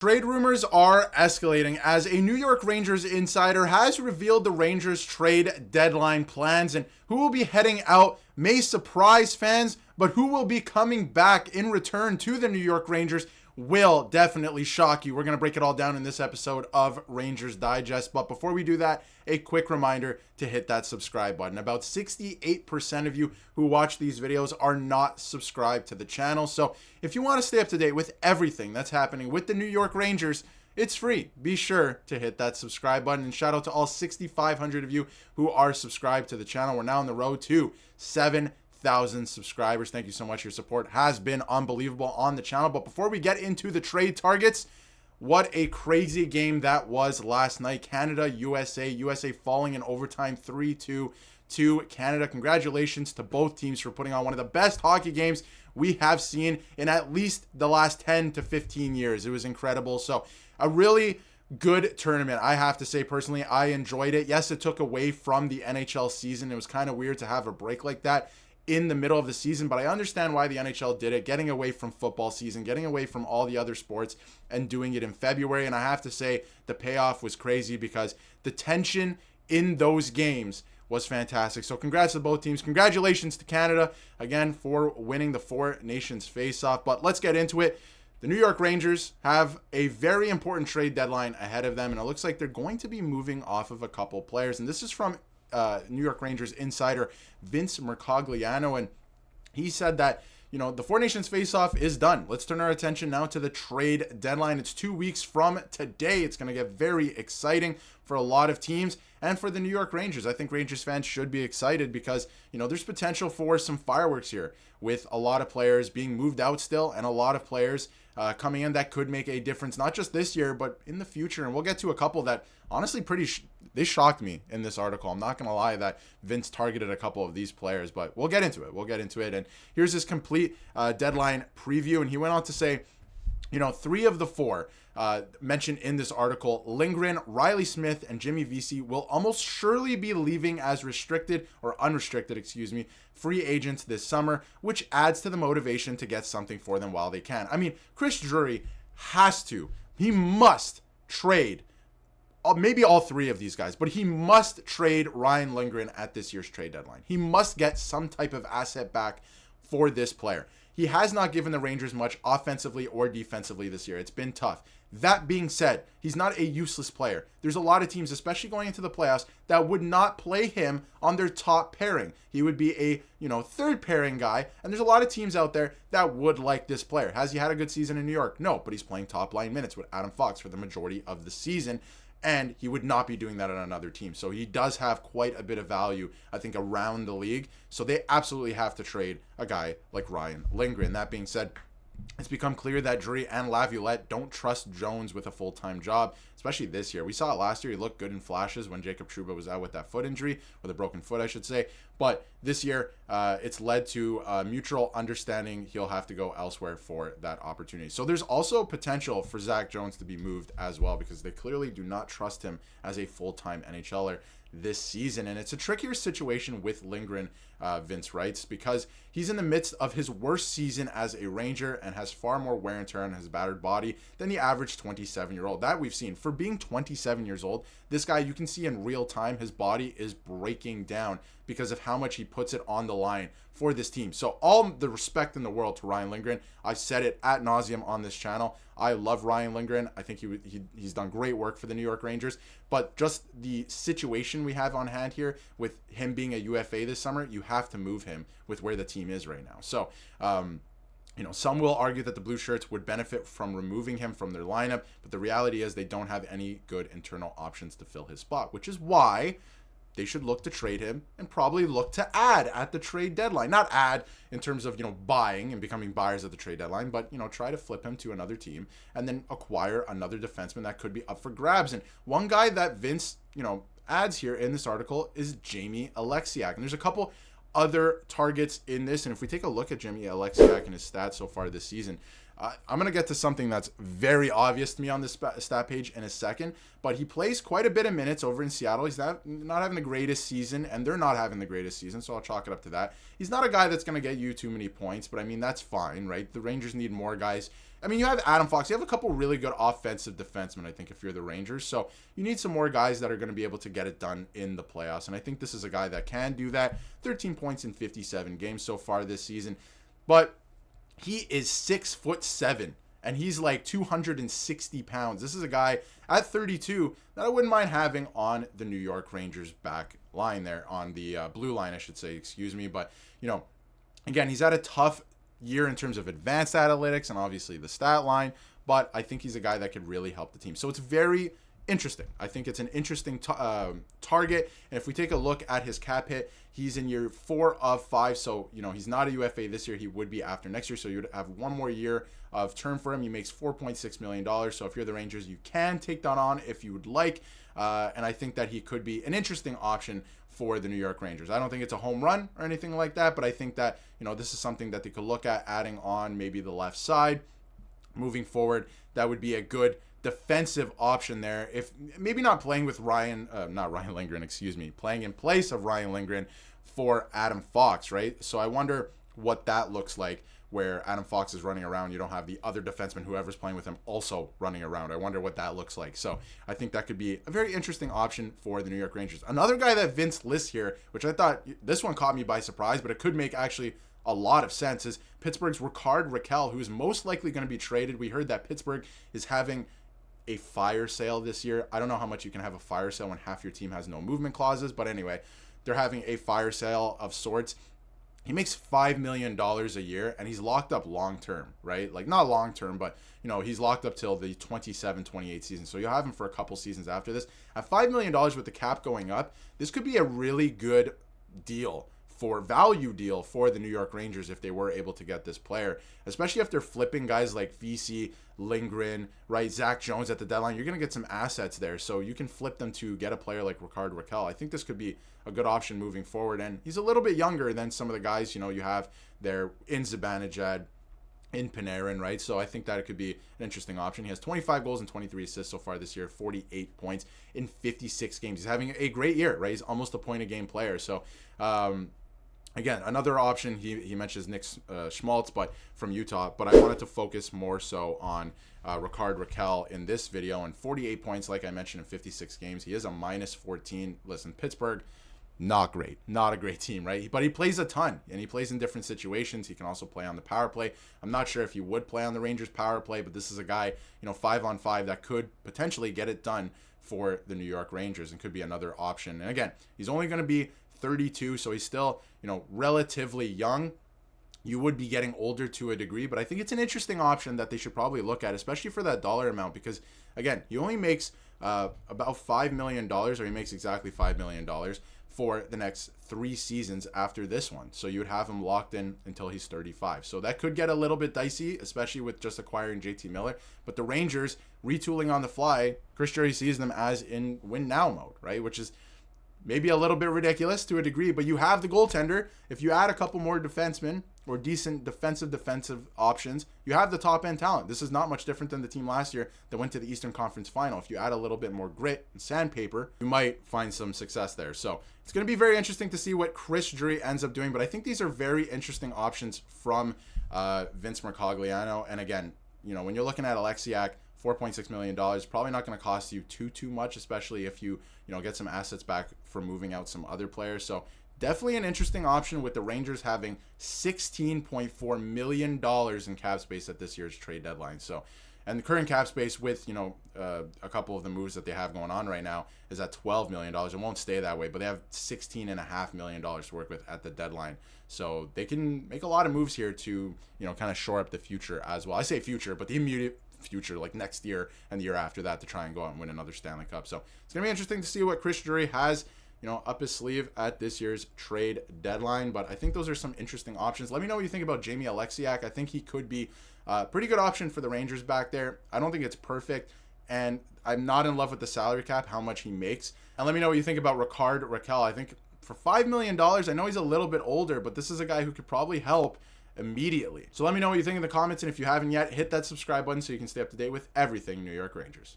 Trade rumors are escalating as a New York Rangers insider has revealed the Rangers trade deadline plans, and who will be heading out may surprise fans, but who will be coming back in return to the New York Rangers will definitely shock you. We're going to break it all down in this episode of Rangers Digest. But before we do that, a quick reminder to hit that subscribe button. About 68% of you who watch these videos are not subscribed to the channel. So if you want to stay up to date with everything that's happening with the New York Rangers, it's free. Be sure to hit that subscribe button. And shout out to all 6,500 of you who are subscribed to the channel. We're now on the road to 7,000 subscribers. Thank you so much. Your support has been unbelievable on the channel. But before we get into the trade targets, what a crazy game that was last night. Canada, USA falling in overtime 3-2 to Canada. Congratulations to both teams for putting on one of the best hockey games we have seen in at least the last 10 to 15 years. It was incredible. So a really good tournament. I have to say, personally, I enjoyed it. Yes, it took away from the NHL season. It was kind of weird to have a break like that in the middle of the season, but I understand why the NHL did it, getting away from football season, getting away from all the other sports and doing it in February. And I have to say the payoff was crazy because the tension in those games was fantastic. So congrats to both teams. Congratulations to Canada again for winning the Four Nations Faceoff. But let's get into it. The New York Rangers have a very important trade deadline ahead of them, and it looks like they're going to be moving off of a couple players. And this is from New York Rangers insider Vince Mercogliano, and he said that, the Four Nations Faceoff is done. Let's turn our attention now to the trade deadline. It's 2 weeks from today. It's going to get very exciting for a lot of teams and for the New York Rangers. I think Rangers fans should be excited because, there's potential for some fireworks here with a lot of players being moved out still and a lot of players coming in that could make a difference, not just this year, but in the future. And we'll get to a couple that honestly they shocked me in this article. I'm not going to lie that Vince targeted a couple of these players, but we'll get into it. And here's his complete deadline preview. And he went on to say, 3 of the 4 mentioned in this article, Lindgren, Riley Smith, and Jimmy Vesey will almost surely be leaving as unrestricted free agents this summer, which adds to the motivation to get something for them while they can. I mean, Chris Drury he must trade maybe all 3 of these guys, but he must trade Ryan Lindgren at this year's trade deadline. He must get some type of asset back for this player. He has not given the Rangers much offensively or defensively this year. It's been tough. That being said, he's not a useless player. There's a lot of teams, especially going into the playoffs, that would not play him on their top pairing. He would be a, third pairing guy, and there's a lot of teams out there that would like this player. Has he had a good season in New York? No, but he's playing top line minutes with Adam Fox for the majority of the season, and he would not be doing that on another team. So he does have quite a bit of value, I think, around the league. So they absolutely have to trade a guy like Ryan Lindgren. That being said, it's become clear that Drury and Laviolette don't trust Jones with a full-time job, especially this year. We saw it last year. He looked good in flashes when Jacob Trouba was out with that foot injury, with a broken foot, I should say. But this year, it's led to mutual understanding. He'll have to go elsewhere for that opportunity. So there's also potential for Zach Jones to be moved as well because they clearly do not trust him as a full-time NHLer this season. And it's a trickier situation with Lindgren, Vince writes, because he's in the midst of his worst season as a Ranger and has far more wear and tear on his battered body than the average 27-year-old. That we've seen. For being 27 years old, this guy, you can see in real time, his body is breaking down because of how much he puts it on the line for this team. So all the respect in the world to Ryan Lindgren. I've said it ad nauseum on this channel. I love Ryan Lindgren. I think he's done great work for the New York Rangers. But just the situation we have on hand here with him being a UFA this summer, you have to move him with where the team is right now. So, some will argue that the Blue Shirts would benefit from removing him from their lineup, but the reality is they don't have any good internal options to fill his spot, which is why they should look to trade him and probably look to add at the trade deadline. Not add in terms of, buying and becoming buyers at the trade deadline, but, try to flip him to another team and then acquire another defenseman that could be up for grabs. And one guy that Vince, adds here in this article is Jamie Alexiak. And there's a couple other targets in this. And if we take a look at Jamie Alexiak and his stats so far this season, I'm going to get to something that's very obvious to me on this stat page in a second, but he plays quite a bit of minutes over in Seattle. He's not having the greatest season, and they're not having the greatest season, so I'll chalk it up to that. He's not a guy that's going to get you too many points, but I mean, that's fine, right? The Rangers need more guys. I mean, you have Adam Fox. You have a couple really good offensive defensemen, I think, if you're the Rangers. So you need some more guys that are going to be able to get it done in the playoffs, and I think this is a guy that can do that. 13 points in 57 games so far this season, but he is 6'7", and he's like 260 pounds. This is a guy at 32 that I wouldn't mind having on the New York Rangers back line there, on the blue line, I should say, excuse me. But, you know, again, he's had a tough year in terms of advanced analytics and obviously the stat line, but I think he's a guy that could really help the team. So it's very interesting. I think it's an interesting target. And if we take a look at his cap hit, he's in year 4 of 5. So, you know, he's not a UFA this year. He would be after next year. So you would have one more year of term for him. He makes $4.6 million. So if you're the Rangers, you can take that on if you would like. And I think that he could be an interesting option for the New York Rangers. I don't think it's a home run or anything like that, but I think that, you know, this is something that they could look at adding on maybe the left side moving forward. That would be a good defensive option there. If maybe not playing with playing in place of Ryan Lindgren for Adam Fox, right? So I wonder what that looks like, where Adam Fox is running around. You don't have the other defenseman, whoever's playing with him, also running around. I wonder what that looks like. So I think that could be a very interesting option for the New York Rangers. Another guy that Vince lists here, which I thought this one caught me by surprise, but it could make actually a lot of sense, is Pittsburgh's Ricard Raquel, who is most likely going to be traded. We heard that Pittsburgh is having a fire sale this year. I don't know how much you can have a fire sale when half your team has no movement clauses, but anyway, they're having a fire sale of sorts. He makes $5 million a year, and he's locked up long-term, right? Like, not long-term, but, you know, he's locked up till the 27-28 season. So you'll have him for a couple seasons after this. At $5 million with the cap going up, this could be a really good value deal for the New York Rangers if they were able to get this player, especially if they're flipping guys like VC, Lindgren, right? Zach Jones at the deadline. You're going to get some assets there, so you can flip them to get a player like Ricard Raquel. I think this could be a good option moving forward, and he's a little bit younger than some of the guys, you know, you have there in Zibanejad, in Panarin, right? So I think that it could be an interesting option. He has 25 goals and 23 assists so far this year, 48 points in 56 games. He's having a great year, right? He's almost a point-a-game player, so again, another option, he mentions Nick Schmaltz, but from Utah, but I wanted to focus more so on Ricard Raquel in this video, and 48 points, like I mentioned, in 56 games. He is a minus 14. Listen, Pittsburgh, not great. Not a great team, right? But he plays a ton, and he plays in different situations. He can also play on the power play. I'm not sure if he would play on the Rangers power play, but this is a guy, you know, 5-on-5 that could potentially get it done for the New York Rangers and could be another option. And again, he's only going to be 32, so he's still, you know, relatively young. You would be getting older to a degree, but I think it's an interesting option that they should probably look at, especially for that dollar amount, because again, he only makes about $5 million, or he makes exactly $5 million for the next 3 seasons after this one. So you would have him locked in until he's 35. So that could get a little bit dicey, especially with just acquiring JT Miller. But the Rangers retooling on the fly, Chris Drury sees them as in win now mode, right? Which is maybe a little bit ridiculous to a degree, but you have the goaltender. If you add a couple more defensemen or decent defensive options, you have the top end talent. This is not much different than the team last year that went to the Eastern Conference Final. If you add a little bit more grit and sandpaper, you might find some success there. So it's going to be very interesting to see what Chris Drury ends up doing, but I think these are very interesting options from Vince Mercogliano. And again, you know, when you're looking at Alexiak, $4.6 million, probably not going to cost you too much, especially if you get some assets back from moving out some other players. So definitely an interesting option, with the Rangers having $16.4 million in cap space at this year's trade deadline. So, and the current cap space with, a couple of the moves that they have going on right now is at $12 million. It won't stay that way, but they have $16.5 million to work with at the deadline. So they can make a lot of moves here to, kind of shore up the future as well. I say future, but the immediate future, like next year and the year after that, to try and go out and win another Stanley Cup. So it's going to be interesting to see what Chris Drury has, up his sleeve at this year's trade deadline. But I think those are some interesting options. Let me know what you think about Jamie Alexiak. I think he could be a pretty good option for the Rangers back there. I don't think it's perfect, and I'm not in love with the salary cap, how much he makes. And let me know what you think about Ricard Raquel. I think for $5 million, I know he's a little bit older, but this is a guy who could probably help immediately. So let me know what you think in the comments, and if you haven't yet, hit that subscribe button so you can stay up to date with everything New York Rangers.